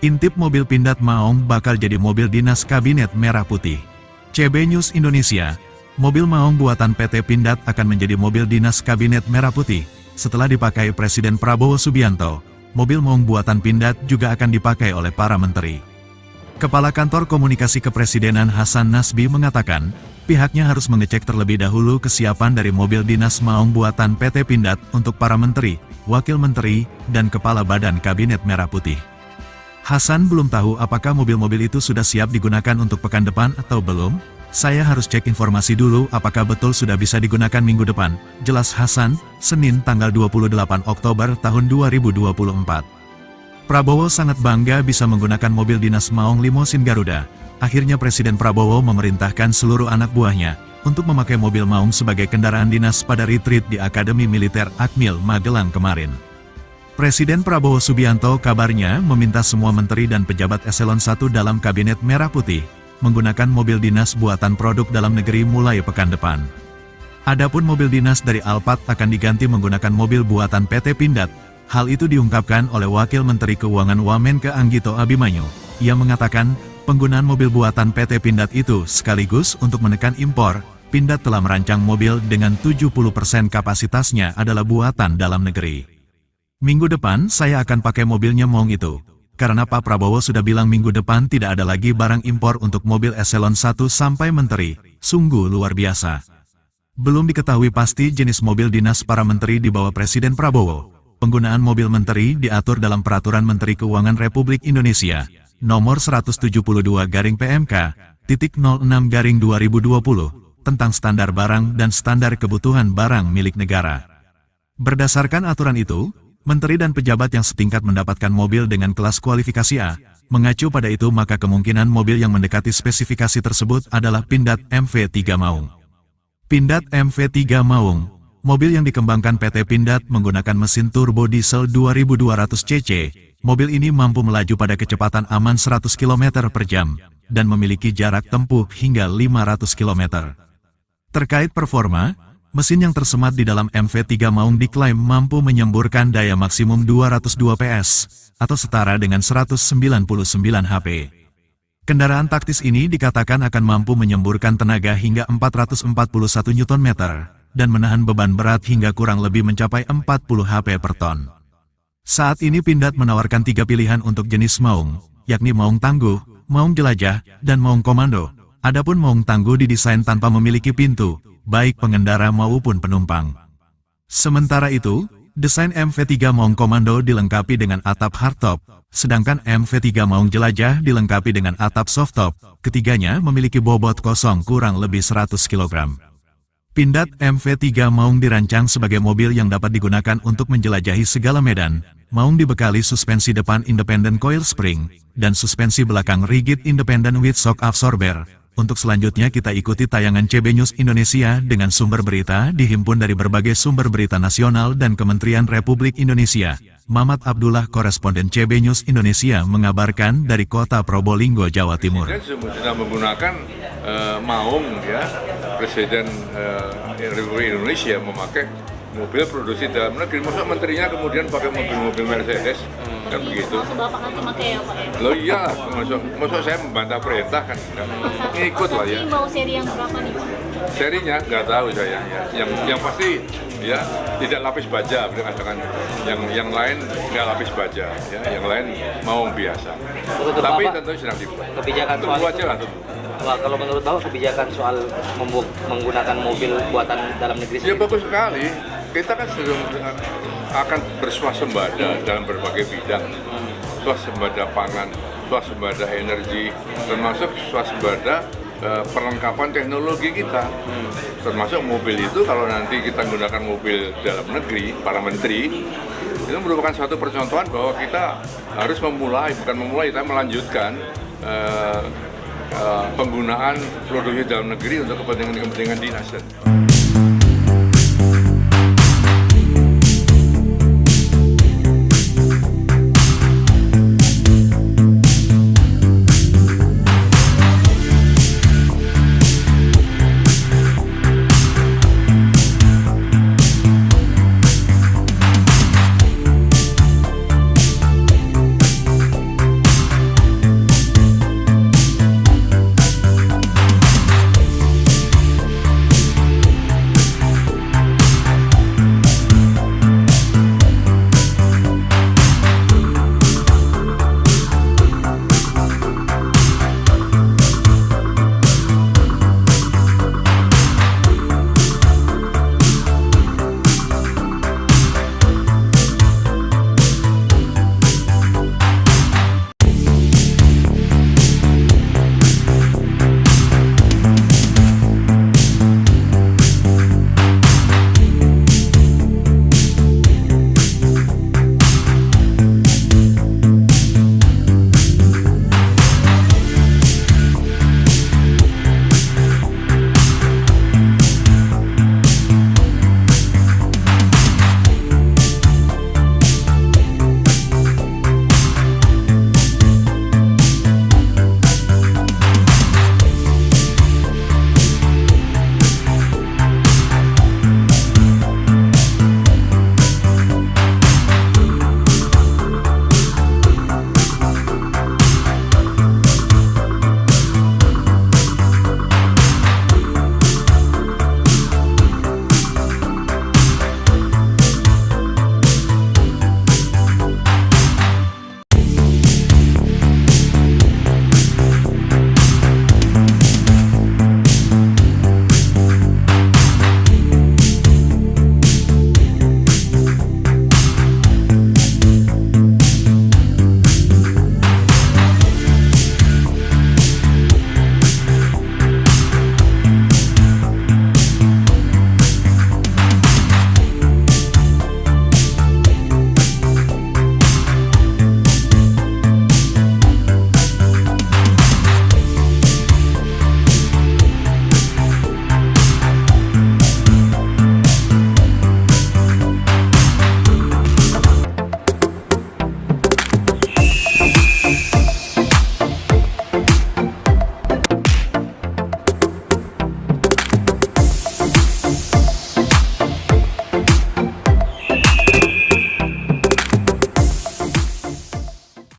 Intip mobil Pindad Maung bakal jadi mobil dinas Kabinet Merah Putih. CB News Indonesia, mobil Maung buatan PT Pindad akan menjadi mobil dinas Kabinet Merah Putih. Setelah dipakai Presiden Prabowo Subianto, mobil Maung buatan Pindad juga akan dipakai oleh para menteri. Kepala Kantor Komunikasi Kepresidenan Hasan Nasbi mengatakan, pihaknya harus mengecek terlebih dahulu kesiapan dari mobil dinas Maung buatan PT Pindad untuk para menteri, wakil menteri, dan kepala badan Kabinet Merah Putih. Hasan belum tahu apakah mobil-mobil itu sudah siap digunakan untuk pekan depan atau belum. Saya harus cek informasi dulu apakah betul sudah bisa digunakan minggu depan, jelas Hasan, Senin tanggal 28 Oktober tahun 2024. Prabowo sangat bangga bisa menggunakan mobil dinas Maung Limousine Garuda. Akhirnya Presiden Prabowo memerintahkan seluruh anak buahnya untuk memakai mobil Maung sebagai kendaraan dinas pada retreat di Akademi Militer Akmil Magelang kemarin. Presiden Prabowo Subianto kabarnya meminta semua menteri dan pejabat eselon 1 dalam Kabinet Merah Putih menggunakan mobil dinas buatan produk dalam negeri mulai pekan depan. Adapun mobil dinas dari Alphard akan diganti menggunakan mobil buatan PT Pindad. Hal itu diungkapkan oleh Wakil Menteri Keuangan Wamenke Anggito Abimanyu. Ia mengatakan, penggunaan mobil buatan PT Pindad itu sekaligus untuk menekan impor. Pindad telah merancang mobil dengan 70% kapasitasnya adalah buatan dalam negeri. Minggu depan saya akan pakai mobilnya Maung itu. Karena Pak Prabowo sudah bilang minggu depan tidak ada lagi barang impor untuk mobil eselon 1 sampai menteri. Sungguh luar biasa. Belum diketahui pasti jenis mobil dinas para menteri di bawah Presiden Prabowo. Penggunaan mobil menteri diatur dalam Peraturan Menteri Keuangan Republik Indonesia, nomor 172-PMK-06-2020, tentang standar barang dan standar kebutuhan barang milik negara. Berdasarkan aturan itu, menteri dan pejabat yang setingkat mendapatkan mobil dengan kelas kualifikasi A. Mengacu pada itu maka kemungkinan mobil yang mendekati spesifikasi tersebut adalah Pindad MV3 Maung. Pindad MV3 Maung, mobil yang dikembangkan PT Pindad menggunakan mesin turbo diesel 2200 cc. Mobil ini mampu melaju pada kecepatan aman 100 km per jam, dan memiliki jarak tempuh hingga 500 km. Terkait performa, mesin yang tersemat di dalam MV3 Maung diklaim mampu menyemburkan daya maksimum 202 PS, atau setara dengan 199 HP. Kendaraan taktis ini dikatakan akan mampu menyemburkan tenaga hingga 441 Nm, dan menahan beban berat hingga kurang lebih mencapai 40 HP per ton. Saat ini Pindad menawarkan 3 pilihan untuk jenis Maung, yakni Maung Tangguh, Maung Jelajah, dan Maung Komando. Adapun Maung Tangguh didesain tanpa memiliki pintu, baik pengendara maupun penumpang. Sementara itu, desain MV3 Maung Komando dilengkapi dengan atap hardtop, sedangkan MV3 Maung Jelajah dilengkapi dengan atap softtop. Ketiganya memiliki bobot kosong kurang lebih 100 kg. Pindad MV3 Maung dirancang sebagai mobil yang dapat digunakan untuk menjelajahi segala medan. Maung dibekali suspensi depan independent coil spring, dan suspensi belakang rigid independent with shock absorber. Untuk selanjutnya kita ikuti tayangan CB News Indonesia dengan sumber berita dihimpun dari berbagai sumber berita nasional dan Kementerian Republik Indonesia. Mamat Abdullah, koresponden CB News Indonesia mengabarkan dari kota Probolinggo, Jawa Timur. Presiden sudah menggunakan Maung, ya, Presiden Republik Indonesia memakai mobil produksi dalam negeri. Masa menterinya kemudian pakai mobil-mobil Mercedes, kan begitu? Maksud Bapak nanti pakai ya Pak ya? Loh iya, maksud saya membantah perintah kan? Ngikut lah ya. Ini mau seri yang berapa nih Pak? Serinya nggak tahu saya ya. Yang pasti ya tidak lapis baja, katakan. Yang lain nggak lapis baja, ya. Yang lain Maung biasa. Tapi tentu sedang dibuat. Kebijakan soal tunggu aja lah tuh. Wah, kalau menurut Bapak kebijakan soal menggunakan mobil buatan dalam negeri Ya bagus sekali. Kita kan sedang akan berswasembada dalam berbagai bidang. Swasembada pangan, swasembada energi, termasuk swasembada perlengkapan teknologi kita. Termasuk mobil itu kalau nanti kita menggunakan mobil dalam negeri, para menteri, itu merupakan suatu percontohan bahwa kita harus kita melanjutkan penggunaan produk dalam negeri untuk kepentingan dinas.